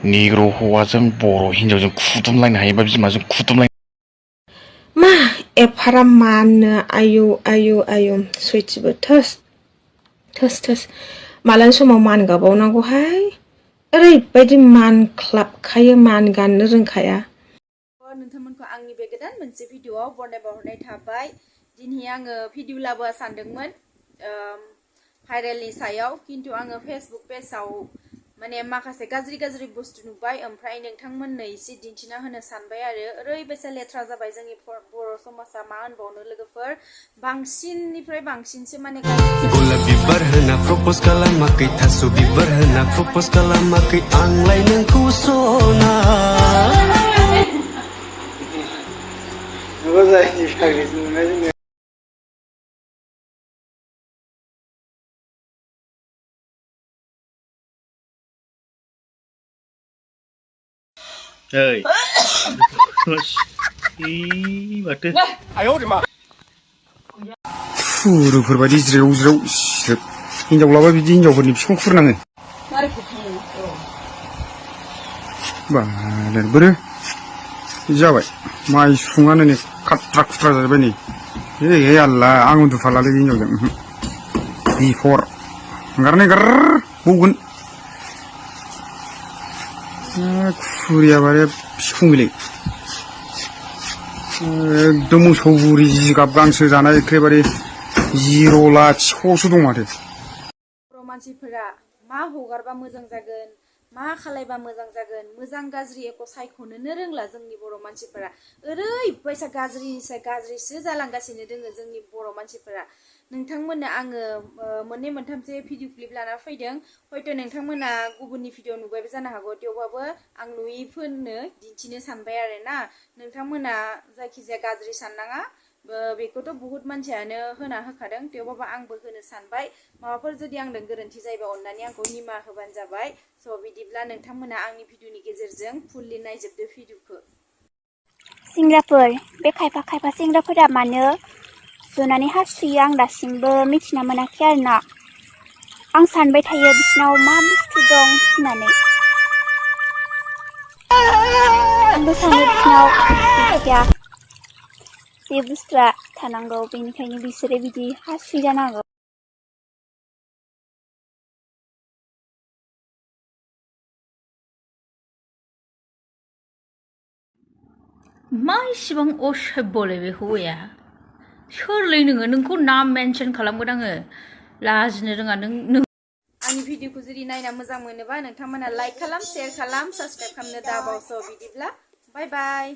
निग्र हौवाजों बर' हिनजावजों खुदुमलायनो हायोबा बिमाजों खुदुमलायनो मा एफाराब मानो आयु आयु आयु सुइटिबो थोस थोस थोस मालानि समाव मान गाबावनांगौहाय ओरैबायदि मान ख्लाबखायो मान गाननो रोंखाया नोंथांमोनखौ आंनि बे गोदान मोनसे भिडिअआव बरायबावहरनाय थाबाय दिनै आङो भिडिअ लाबोनो सानदोंमोन भाइरेलनि सायाव किन्तु आङो फेसबुक पेजाव माने माखासे गाज्रि गाज्रि बुस्थु नुबाय ओमफ्राय नोंथांमोननो एसे दिन्थिना होनो सानबाय आरो ओरैबायसा लेथ्रा जाबाय जोंनि बर' समाजा मा होनबावनो लोगोफोर बांसिननिफ्राय बांसिनसो माने गलाब बिबार होना प्रप'ज खालामाखै थास' बिबार होना प्रप'ज खालामाखै आंलाय नोंखौ सना Ơi. Mato. आयौ रे मा फुरुफोरबायदि ज्रेव ज्रेव हिनजावलाबा बिदि हिनजावफोरनि बिखुं खुरनाङो बालेर बोरो जाबाय माइ सुङानो नै खाट्रा खुट्रा जाबाय नै हे आल्ला आं उन्दुफालालै बे हिनजावजों बिफर गारनाय गार बौगोन खुरिया बारे बिखुं बिलाइ एकदम मोसौ बुरि जिगाब गांसो जानाय एखेबारे जिर' लाथिख'सो दं माथो बर' मानसिफोरा मा हगारबा मोजां जागोन मा खालायबा मोजां जागोन मोजां गाज्रि एख' सायख'नोनो रोंला जोंनि बर' मानसिफोरा ओरैबायसा गाज्रिनिसाय गाज्रिसो जालांगासिनो दोङो जोंनि बर' मानसिफोरा नोंथांमोननो आङो मोननै मोनथामसो भिडिअ क्लिप लाना फैदों हयथ' नोंथांमोना गुबुननि भिडिअ नुबायबो जानो हागौ थेवबाबो आं नुयिफोरनो दिन्थिनो सानबाय आरोना नोंथांमोना जायखिजाया गाज्रि साननाङा बेखौथ' बहुत मानसियानो होना होखादों थेवबाबो आंबो होनो सानबाय माबाफोर जुदि आंजों गोरोन्थि जायोबा अननानै आंखौ निमाहा होबानो जाबाय स' बिदिब्ला नोंथांमोना आंनि भिडिअनि गेजेरजों फुल्लि नायजोबदो भिडिअखौ सेंग्राफोर बे खायफा खायफा सेंग्राफोरा मानो जनानै हासुयो आं दासिमबो मिथिना मोनाखै आरोना आं सानबाय थायो बिसिनाव मा बुस्थु दं होननानै आंबो सानो बिसिनाव गैया बे बुस्थुआ थानांगौ बेनिखायनो बिसोरो बिदि हासुयो जानांगौ मा इसिबां असभ्यलै बे हौवाया सोरलै नोङो नोंखौ नाम मेनसन खालामगोन आङो लाजिनो रोङा नों आंनि भिडिअखौ जुदि नायना मोजां मोनोबा नोंथांमोना लाइक खालाम शेयार खालाम साबस्क्राइब खालामनो दाबाव स' बिदिब्ला बाय बाय